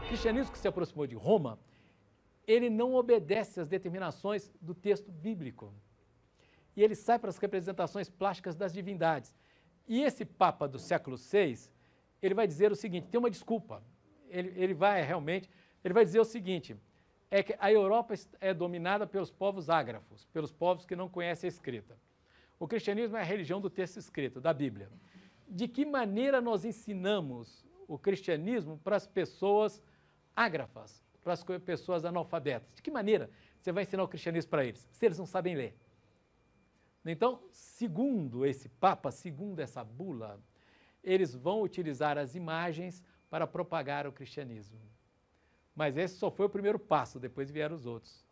cristianismo que se aproximou de Roma, ele não obedece às determinações do texto bíblico. E ele sai para as representações plásticas das divindades. E esse Papa do século VI, ele vai dizer o seguinte, tem uma desculpa, ele vai dizer o seguinte, é que a Europa é dominada pelos povos ágrafos, pelos povos que não conhecem a escrita. O cristianismo é a religião do texto escrito, da Bíblia. De que maneira nós ensinamos o cristianismo para as pessoas ágrafas, para as pessoas analfabetas? De que maneira você vai ensinar o cristianismo para eles, se eles não sabem ler? Então, segundo esse Papa, segundo essa bula, eles vão utilizar as imagens para propagar o cristianismo. Mas esse só foi o primeiro passo, depois vieram os outros.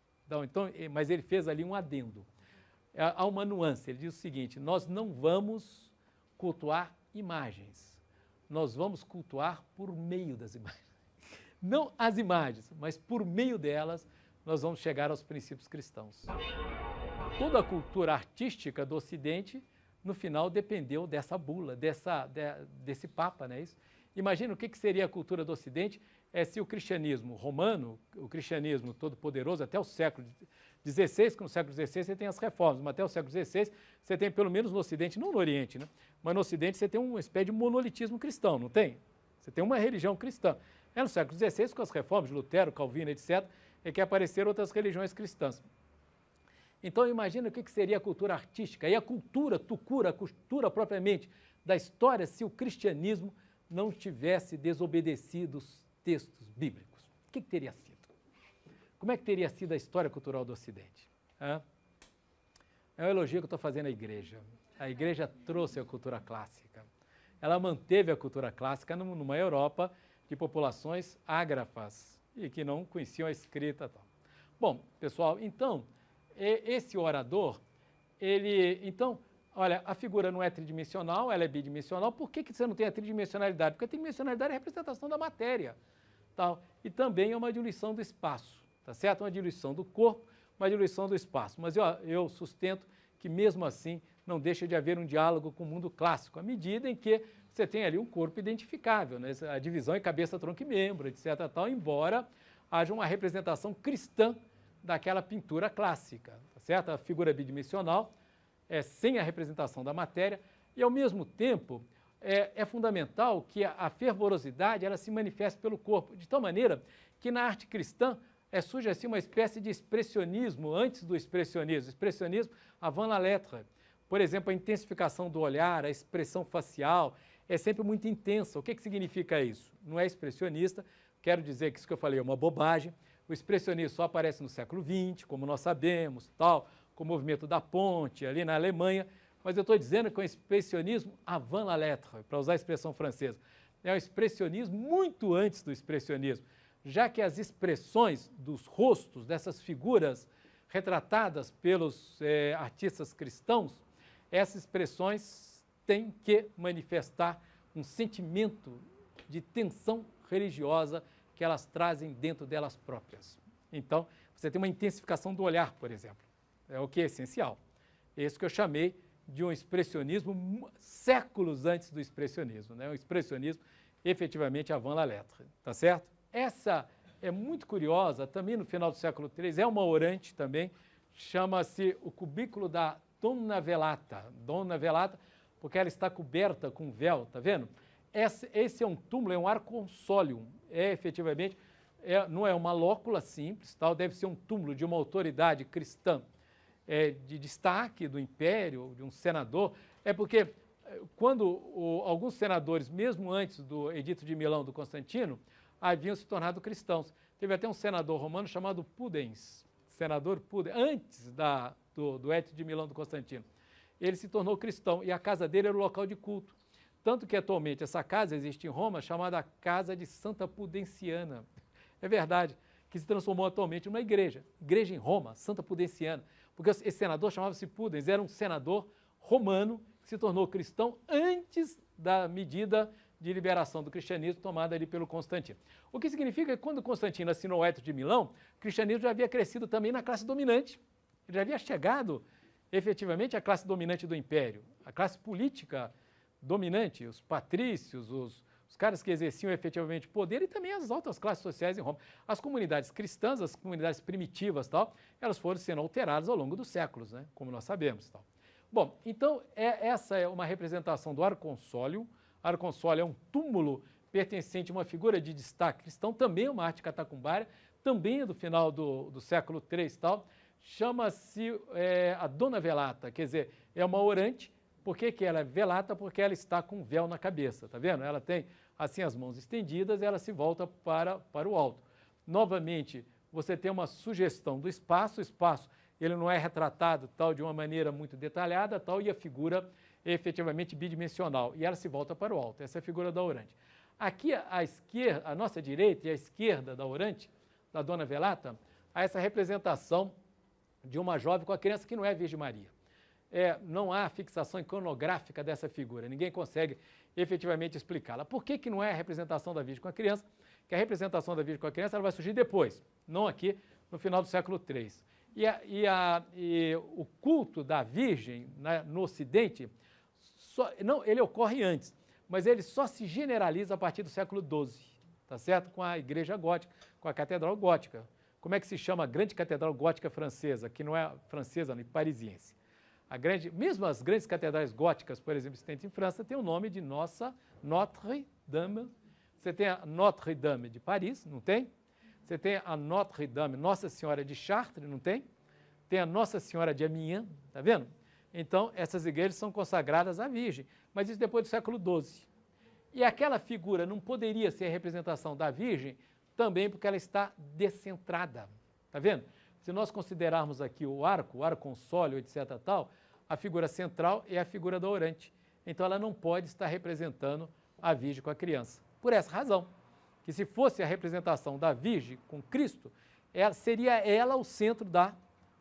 Mas ele fez ali um adendo. Há uma nuance, ele diz o seguinte, nós não vamos cultuar imagens, nós vamos cultuar por meio das imagens. Não as imagens, mas por meio delas nós vamos chegar aos princípios cristãos. Toda a cultura artística do Ocidente, no final, dependeu dessa bula, desse Papa, não é isso? Imagina o que seria a cultura do Ocidente se o cristianismo romano, o cristianismo todo-poderoso, até o século XVI, que no século XVI você tem as reformas, mas até o século XVI você tem, pelo menos no Ocidente, não no Oriente, né? Mas no Ocidente você tem uma espécie de monolitismo cristão, não tem? Você tem uma religião cristã. É no século XVI, com as reformas de Lutero, Calvino, etc., é que apareceram outras religiões cristãs. Então imagina o que seria a cultura artística e a cultura tucura, a cultura propriamente da história, se o cristianismo não tivesse desobedecido os textos bíblicos. O que teria sido? Como é que teria sido a história cultural do Ocidente? É um elogio que eu estou fazendo à igreja. A igreja trouxe a cultura clássica. Ela manteve a cultura clássica numa Europa de populações ágrafas e que não conheciam a escrita. Tal. Bom, pessoal, então, esse orador, olha, a figura não é tridimensional, ela é bidimensional. Por que você não tem a tridimensionalidade? Porque a tridimensionalidade é a representação da matéria. Tal. E também é uma diluição do espaço, tá certo? Uma diluição do corpo, uma diluição do espaço. Mas eu sustento que mesmo assim não deixa de haver um diálogo com o mundo clássico, à medida em que você tem ali um corpo identificável, né? A divisão em cabeça, tronco e membro, etc. Tal, embora haja uma representação cristã daquela pintura clássica, tá certo? A figura bidimensional sem a representação da matéria e, ao mesmo tempo, é fundamental que a fervorosidade ela se manifeste pelo corpo, de tal maneira que na arte cristã surge assim uma espécie de expressionismo antes do expressionismo. Expressionismo avant la lettre. Por exemplo, a intensificação do olhar, a expressão facial é sempre muito intensa. O que significa isso? Não é expressionista, quero dizer que isso que eu falei é uma bobagem. O expressionismo só aparece no século XX, como nós sabemos, tal, com o movimento da ponte ali na Alemanha, mas eu estou dizendo que é um expressionismo avant la lettre, para usar a expressão francesa. É um expressionismo muito antes do expressionismo, já que as expressões dos rostos dessas figuras retratadas pelos artistas cristãos, essas expressões têm que manifestar um sentimento de tensão religiosa que elas trazem dentro delas próprias. Então, você tem uma intensificação do olhar, por exemplo. É o que é essencial. Esse que eu chamei de um expressionismo séculos antes do expressionismo, né? Um expressionismo efetivamente avant la lettre, tá certo? Essa é muito curiosa, também no final do século III, é uma orante também, chama-se o cubículo da Donna Velata, porque ela está coberta com véu, tá vendo? Esse é um túmulo, é um arconsolium, efetivamente, não é uma lócula simples, tal, deve ser um túmulo de uma autoridade cristã, de destaque do império, de um senador, porque quando alguns senadores, mesmo antes do Edito de Milão do Constantino, haviam se tornado cristãos. Teve até um senador romano chamado Pudens, senador Pudens, antes do Edito de Milão do Constantino. Ele se tornou cristão e a casa dele era o local de culto. Tanto que atualmente essa casa existe em Roma, chamada Casa de Santa Pudenciana. É verdade, que se transformou atualmente numa igreja em Roma, Santa Pudenciana. Porque esse senador chamava-se Pudens, era um senador romano que se tornou cristão antes da medida de liberação do cristianismo tomada ali pelo Constantino. O que significa que quando Constantino assinou o Edito de Milão, o cristianismo já havia crescido também na classe dominante. Ele já havia chegado efetivamente à classe dominante do império, a classe política dominante, os patrícios, os os caras que exerciam efetivamente poder e também as altas classes sociais em Roma. As comunidades cristãs, as comunidades primitivas, tal, elas foram sendo alteradas ao longo dos séculos, né, como nós sabemos. Tal. Bom, então essa é uma representação do arconsólio. Arconsólio é um túmulo pertencente a uma figura de destaque cristão, também é uma arte catacumbária, também é do final do século III tal. Chama-se a Dona Velata, quer dizer, é uma orante. Por que ela é velata? Porque ela está com um véu na cabeça, tá vendo? Ela tem assim as mãos estendidas e ela se volta para o alto. Novamente, você tem uma sugestão do espaço, o espaço ele não é retratado tal de uma maneira muito detalhada tal, e a figura é efetivamente bidimensional, e ela se volta para o alto. Essa é a figura da orante. Aqui à esquerda, à nossa direita e à esquerda da orante, da Dona Velata, há essa representação de uma jovem com a criança que não é a Virgem Maria. Não há fixação iconográfica dessa figura, ninguém consegue efetivamente explicá-la. Por que não é a representação da Virgem com a criança? Que a representação da Virgem com a criança ela vai surgir depois, não aqui no final do século III. E o culto da Virgem, né, no Ocidente, ele ocorre antes, mas ele só se generaliza a partir do século XII, tá certo? Com a Igreja Gótica, com a Catedral Gótica. Como é que se chama a grande Catedral Gótica francesa, que não é francesa, nem parisiense? Mesmo as grandes catedrais góticas, por exemplo, existentes em França, tem o nome de Nossa Notre-Dame. Você tem a Notre-Dame de Paris, não tem? Você tem a Notre-Dame, Nossa Senhora de Chartres, não tem? Tem a Nossa Senhora de Amiens, tá vendo? Então, essas igrejas são consagradas à Virgem, mas isso depois do século XII. E aquela figura não poderia ser a representação da Virgem também porque ela está descentrada, tá vendo? Se nós considerarmos aqui o arconsólio, etc. tal, a figura central é a figura da orante. Então, ela não pode estar representando a Virgem com a criança. Por essa razão, que se fosse a representação da Virgem com Cristo, seria ela o centro da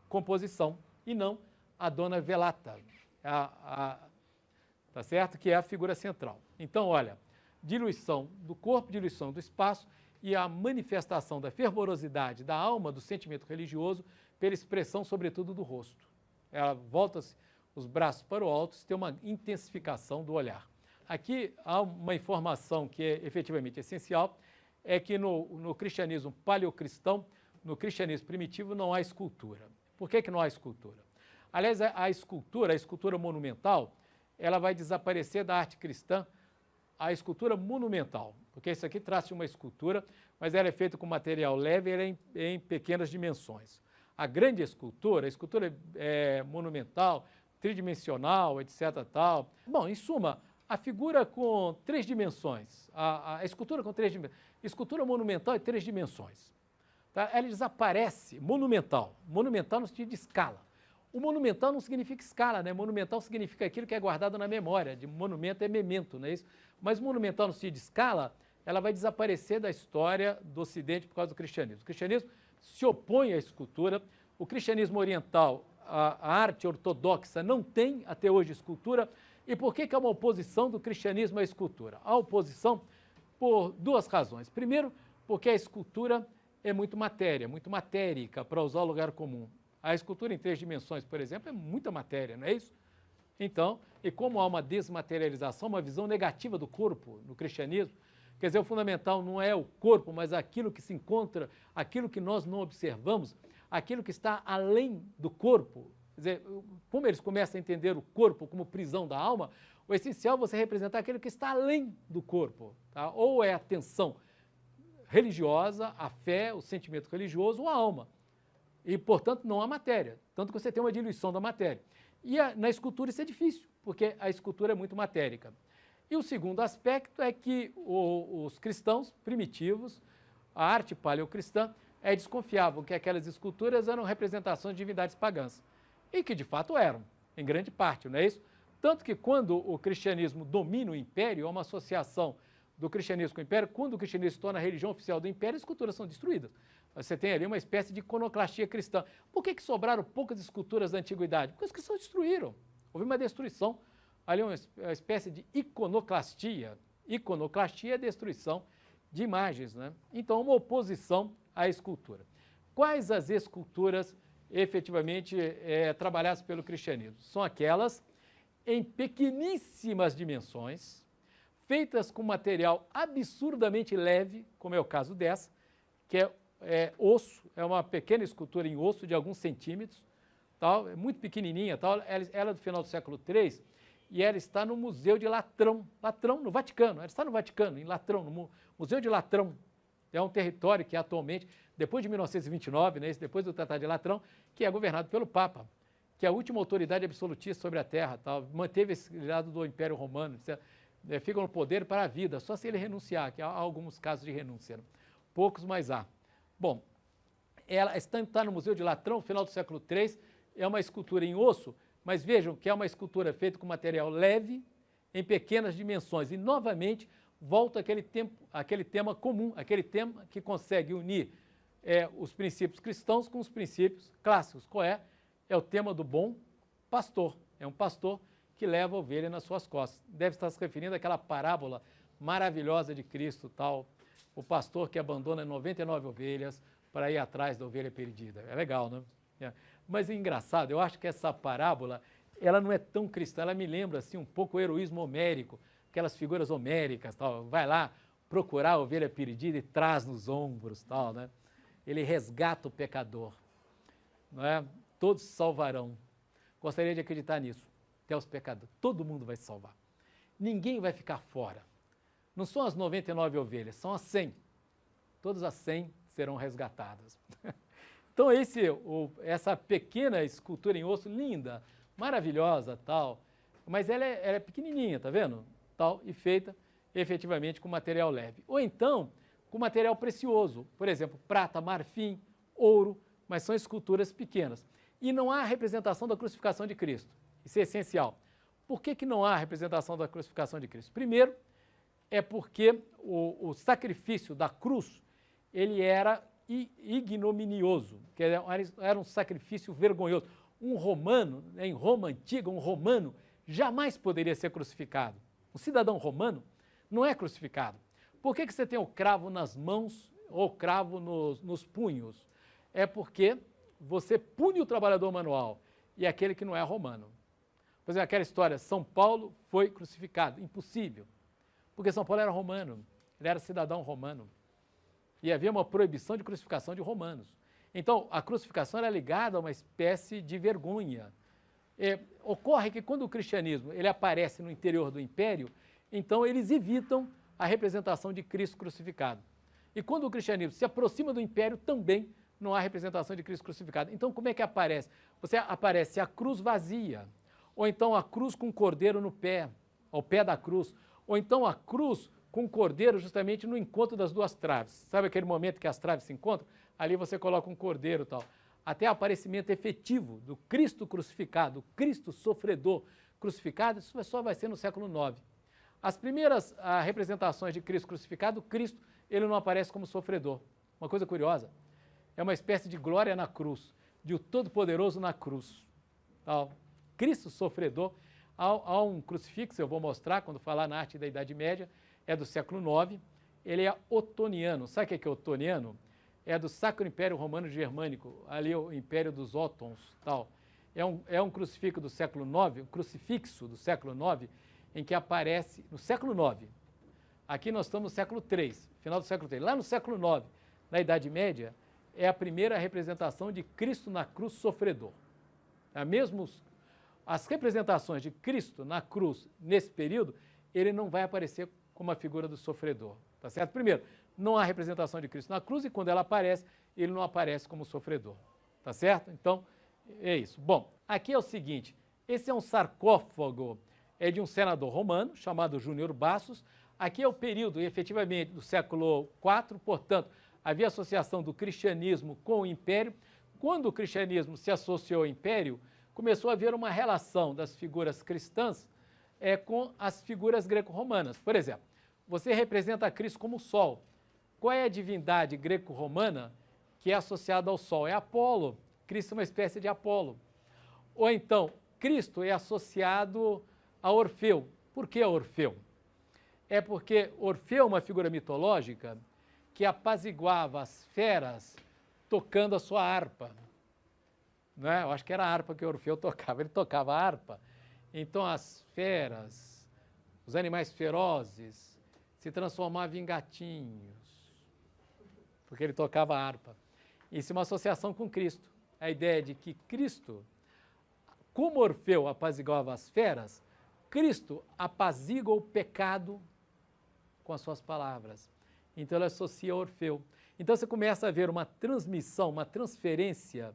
composição e não a Dona Velata, tá certo? Que é a figura central. Então, olha, diluição do corpo, diluição do espaço e a manifestação da fervorosidade da alma, do sentimento religioso, pela expressão, sobretudo, do rosto. Ela volta-se os braços para o alto, tem uma intensificação do olhar. Aqui há uma informação que é efetivamente essencial, é que no cristianismo paleocristão, no cristianismo primitivo, não há escultura. Por que não há escultura? Aliás, a escultura monumental, ela vai desaparecer da arte cristã, a escultura monumental, porque isso aqui trata de uma escultura, mas ela é feita com material leve e ela é em pequenas dimensões. A grande escultura, a escultura monumental, tridimensional, etc. tal. Bom, em suma, a figura com 3 dimensões, a escultura com 3 dimensões, escultura monumental em 3 dimensões. Tá? Ela desaparece, monumental no sentido de escala. O monumental não significa escala, né? Monumental significa aquilo que é guardado na memória, de monumento é memento, não é isso? Mas monumental no sentido de escala, ela vai desaparecer da história do Ocidente por causa do cristianismo. O cristianismo se opõe à escultura, o cristianismo oriental, a arte ortodoxa não tem até hoje escultura. E por que há uma oposição do cristianismo à escultura? Há oposição por 2 razões. Primeiro, porque a escultura é muito matéria, muito matérica, para usar o lugar comum. A escultura em 3 dimensões, por exemplo, é muita matéria, não é isso? Então, e como há uma desmaterialização, uma visão negativa do corpo no cristianismo, quer dizer, o fundamental não é o corpo, mas aquilo que se encontra, aquilo que nós não observamos, aquilo que está além do corpo. Quer dizer, como eles começam a entender o corpo como prisão da alma, o essencial é você representar aquilo que está além do corpo, tá? Ou é a tensão religiosa, a fé, o sentimento religioso ou a alma. E, portanto, não há matéria, tanto que você tem uma diluição da matéria. E na escultura isso é difícil, porque a escultura é muito matérica. E o segundo aspecto é que os cristãos primitivos, a arte paleocristã, desconfiavam que aquelas esculturas eram representações de divindades pagãs. E que, de fato, eram, em grande parte, não é isso? Tanto que quando o cristianismo domina o império, há uma associação do cristianismo com o império, quando o cristianismo se torna a religião oficial do império, as esculturas são destruídas. Você tem ali uma espécie de iconoclastia cristã. Por que sobraram poucas esculturas da antiguidade? Porque os cristãos destruíram. Houve uma destruição. Ali uma espécie de iconoclastia. Iconoclastia é a destruição de imagens, né? Então, uma oposição à escultura. Quais as esculturas efetivamente trabalhadas pelo cristianismo? São aquelas em pequeníssimas dimensões, feitas com material absurdamente leve, como é o caso dessa, que é osso, é uma pequena escultura em osso de alguns centímetros, tal, é muito pequenininha, tal, ela é do final do século III, e ela está no Museu de Latrão, no Vaticano, ela está no Vaticano, em Latrão, no Museu de Latrão. É um território que atualmente, depois de 1929, né, depois do Tratado de Latrão, que é governado pelo Papa, que é a última autoridade absolutista sobre a terra, tal, manteve esse lado do Império Romano, fica no poder para a vida, só se ele renunciar, que há alguns casos de renúncia, né? Poucos, mas há. Bom, ela está no Museu de Latrão, final do século III, é uma escultura em osso, mas vejam que é uma escultura feita com material leve, em pequenas dimensões, e novamente volta aquele tema comum, aquele tema que consegue unir os princípios cristãos com os princípios clássicos. Qual é? É o tema do bom pastor. É um pastor que leva a ovelha nas suas costas. Deve estar se referindo àquela parábola maravilhosa de Cristo, tal, o pastor que abandona 99 ovelhas para ir atrás da ovelha perdida. É legal, né? Mas é engraçado, eu acho que essa parábola, ela não é tão cristã, ela me lembra assim, um pouco o heroísmo homérico, aquelas figuras homéricas, tal, vai lá procurar a ovelha perdida e traz nos ombros, tal, né? Ele resgata o pecador, não é? Todos se salvarão. Gostaria de acreditar nisso, até os pecadores, todo mundo vai se salvar. Ninguém vai ficar fora. Não são as 99 ovelhas, são as 100. Todas as 100 serão resgatadas. Então essa pequena escultura em osso, linda, maravilhosa, tal, mas ela é pequenininha, tá vendo? Tal, e feita efetivamente com material leve. Ou então com material precioso, por exemplo, prata, marfim, ouro, mas são esculturas pequenas. E não há representação da crucificação de Cristo. Isso é essencial. Por que não há representação da crucificação de Cristo? Primeiro, é porque o sacrifício da cruz, ele era ignominioso, que era um sacrifício vergonhoso. Um romano, em Roma antiga, um romano jamais poderia ser crucificado. Um cidadão romano não é crucificado. Por que você tem o cravo nas mãos ou o cravo nos punhos? É porque você pune o trabalhador manual e aquele que não é romano. Por exemplo, aquela história, São Paulo foi crucificado, impossível, porque São Paulo era romano, ele era cidadão romano, e havia uma proibição de crucificação de romanos. Então, a crucificação era ligada a uma espécie de vergonha. Ocorre que quando o cristianismo ele aparece no interior do império, então eles evitam a representação de Cristo crucificado. E quando o cristianismo se aproxima do império, também não há representação de Cristo crucificado. Então, como é que aparece? Aparece a cruz vazia, ou então a cruz com o cordeiro no pé, ao pé da cruz, ou então a cruz com o cordeiro justamente no encontro das duas traves. Sabe aquele momento que as traves se encontram? Ali você coloca um cordeiro e tal. Até o aparecimento efetivo do Cristo crucificado, o Cristo sofredor crucificado, isso só vai ser no século IX. As primeiras representações de Cristo crucificado, Cristo ele não aparece como sofredor. Uma coisa curiosa, é uma espécie de glória na cruz, de o Todo-Poderoso na cruz. Tal. Cristo sofredor, há um crucifixo, eu vou mostrar quando falar na arte da Idade Média, é do século IX, ele é otoniano. Sabe o que é otoniano? É do Sacro Império Romano Germânico, ali o Império dos Ótons, tal. É um crucifixo do século IX, um crucifixo do século IX, em que aparece, no século IX, aqui nós estamos no século III, final do século III, lá no século IX, na Idade Média, é a primeira representação de Cristo na cruz sofredor. As representações de Cristo na cruz nesse período, ele não vai aparecer como a figura do sofredor, tá certo? Primeiro, não há representação de Cristo na cruz e quando ela aparece, ele não aparece como sofredor, tá certo? Então, é isso. Bom, aqui é o seguinte, esse é um sarcófago de um senador romano chamado Júnior Bassos. Aqui é o período, efetivamente, do século IV, portanto, havia associação do cristianismo com o império. Quando o cristianismo se associou ao império, começou a haver uma relação das figuras cristãs com as figuras greco-romanas. Por exemplo, você representa a Cristo como o Sol. Qual é a divindade greco-romana que é associada ao Sol? É Apolo. Cristo é uma espécie de Apolo. Ou então, Cristo é associado a Orfeu. Por que Orfeu? É porque Orfeu é uma figura mitológica que apaziguava as feras tocando a sua harpa. Não é? Eu acho que era a harpa que Orfeu tocava. Ele tocava a harpa. Então as feras os animais ferozes, se transformavam em gatinhos, porque ele tocava harpa. Isso é uma associação com Cristo. A ideia de que Cristo, como Orfeu apaziguava as feras, Cristo apazigua o pecado com as suas palavras. Então ele associa a Orfeu. Então você começa a ver uma transmissão, uma transferência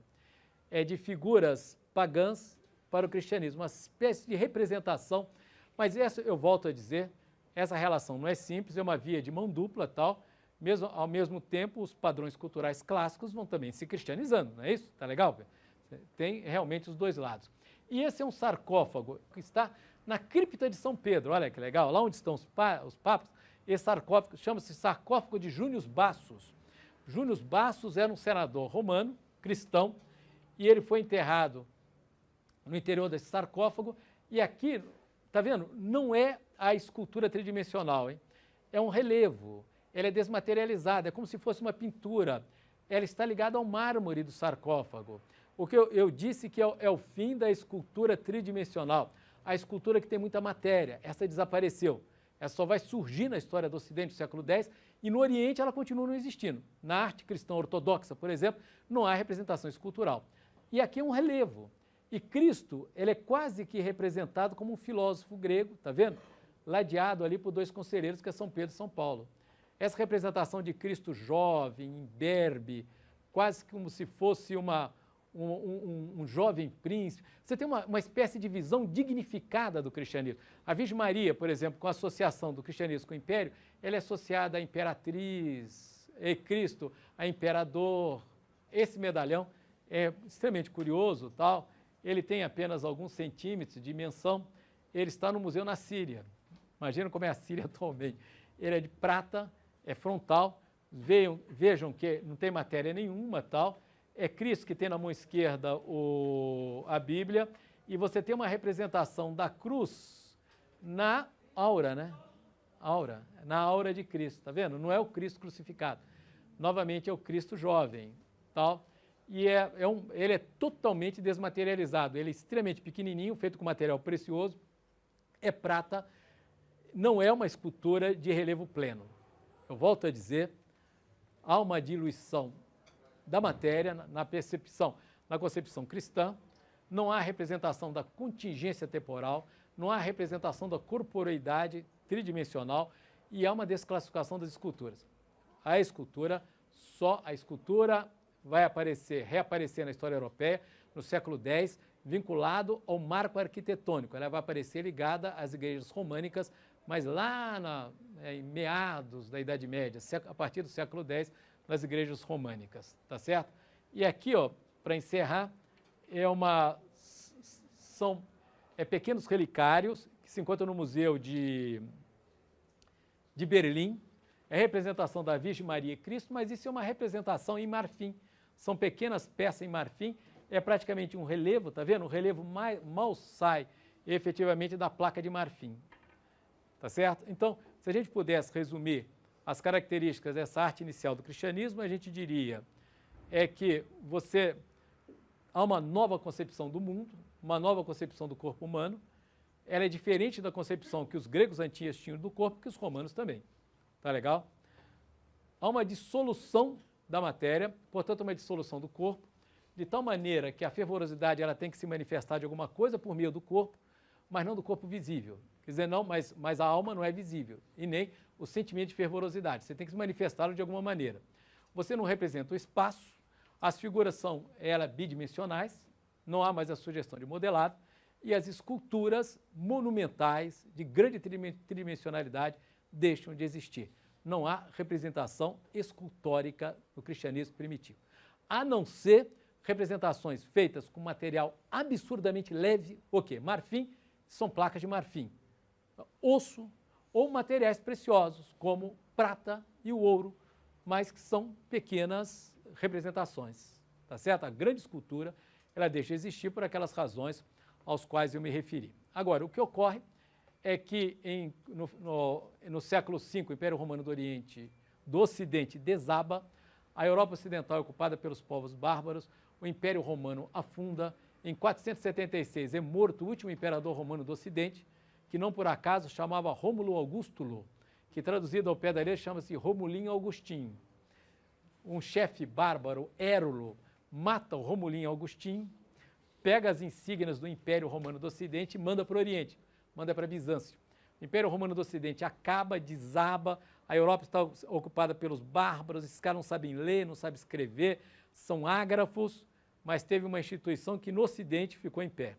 de figuras pagãs para o cristianismo, uma espécie de representação. Mas essa, eu volto a dizer, essa relação não é simples, é uma via de mão dupla, tal. Mesmo, ao mesmo tempo, os padrões culturais clássicos vão também se cristianizando, não é isso? Tá legal? Tem realmente os dois lados. E esse é um sarcófago que está na cripta de São Pedro, olha que legal, lá onde estão os papas, esse sarcófago chama-se sarcófago de Június Bassus. Június Bassus era um senador romano, cristão, e ele foi enterrado no interior desse sarcófago, e aqui, tá vendo, não é a escultura tridimensional, hein? É um relevo, ela é desmaterializada, é como se fosse uma pintura, ela está ligada ao mármore do sarcófago. O que eu disse que é o fim da escultura tridimensional, a escultura que tem muita matéria, essa desapareceu. Essa só vai surgir na história do Ocidente do século X e no Oriente ela continua não existindo. Na arte cristã ortodoxa, por exemplo, não há representação escultural. E aqui é um relevo. E Cristo, ele é quase que representado como um filósofo grego, tá vendo? Ladeado ali por dois conselheiros, que é São Pedro e São Paulo. Essa representação de Cristo jovem, imberbe, quase como se fosse um jovem príncipe. Você tem uma espécie de visão dignificada do cristianismo. A Virgem Maria, por exemplo, com a associação do cristianismo com o império, ela é associada à imperatriz, e Cristo a imperador. Esse medalhão é extremamente curioso, tal. Ele tem apenas alguns centímetros de dimensão. Ele está no museu na Síria. Imagina como é a Síria atualmente. Ele é de prata, é frontal. Vejam que não tem matéria nenhuma, tal. É Cristo que tem na mão esquerda a Bíblia, e você tem uma representação da cruz na aura, né? Na aura de Cristo, tá vendo? Não é o Cristo crucificado. Novamente é o Cristo jovem, tal. E ele é totalmente desmaterializado, ele é extremamente pequenininho, feito com material precioso, é prata, não é uma escultura de relevo pleno. Eu volto a dizer, há uma diluição da matéria na concepção cristã, não há representação da contingência temporal, não há representação da corporeidade tridimensional e há uma desclassificação das esculturas. A escultura vai reaparecer na história europeia no século X, vinculado ao marco arquitetônico. Ela vai aparecer ligada às igrejas românicas, mas lá em meados da Idade Média, a partir do século X, nas igrejas românicas, tá certo? E aqui, ó, para encerrar, são pequenos relicários que se encontram no Museu de Berlim. É representação da Virgem Maria e Cristo, mas isso é uma representação em marfim. São pequenas peças em marfim, é praticamente um relevo, tá vendo? O relevo mal sai efetivamente da placa de marfim, tá certo? Então, se a gente pudesse resumir as características dessa arte inicial do cristianismo, a gente diria que há uma nova concepção do mundo, uma nova concepção do corpo humano. Ela é diferente da concepção que os gregos antigos tinham do corpo, que os romanos também. Tá legal? Há uma dissolução da matéria, portanto, uma dissolução do corpo, de tal maneira que a fervorosidade ela tem que se manifestar de alguma coisa por meio do corpo, mas não do corpo visível. Quer dizer, não, mas a alma não é visível, e nem o sentimento de fervorosidade. Você tem que se manifestá-lo de alguma maneira. Você não representa o espaço, as figuras são bidimensionais, não há mais a sugestão de modelado, e as esculturas monumentais de grande tridimensionalidade deixam de existir. Não há representação escultórica no cristianismo primitivo, a não ser representações feitas com material absurdamente leve, o quê? Marfim, são placas de marfim, osso ou materiais preciosos, como prata e o ouro, mas que são pequenas representações, tá certo? A grande escultura, ela deixa de existir por aquelas razões aos quais eu me referi. Agora, o que ocorre é que no século V, o Império Romano do Ocidente desaba, a Europa Ocidental é ocupada pelos povos bárbaros, o Império Romano afunda, em 476 é morto o último imperador romano do Ocidente, que não por acaso chamava Rômulo Augustulo, que traduzido ao pé da letra chama-se Romulinho Augustinho. Um chefe bárbaro, Érulo, mata o Romulinho Augustinho, pega as insígnias do Império Romano do Ocidente e manda para o Oriente, manda para Bizâncio. O Império Romano do Ocidente acaba, desaba, a Europa está ocupada pelos bárbaros, esses caras não sabem ler, não sabem escrever, são ágrafos, mas teve uma instituição que no Ocidente ficou em pé.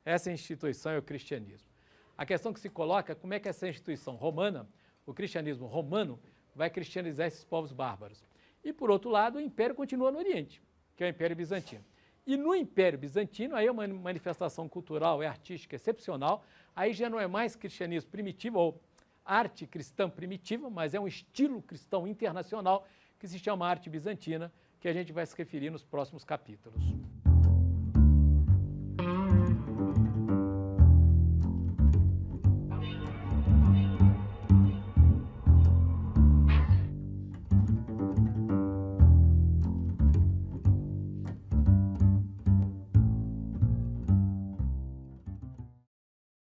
Essa instituição é o cristianismo. A questão que se coloca é como é que essa instituição romana, o cristianismo romano, vai cristianizar esses povos bárbaros. E, por outro lado, o império continua no Oriente, que é o Império Bizantino. E no Império Bizantino, aí é uma manifestação cultural e artística excepcional, aí já não é mais cristianismo primitivo ou arte cristã primitiva, mas é um estilo cristão internacional que se chama arte bizantina, que a gente vai se referir nos próximos capítulos.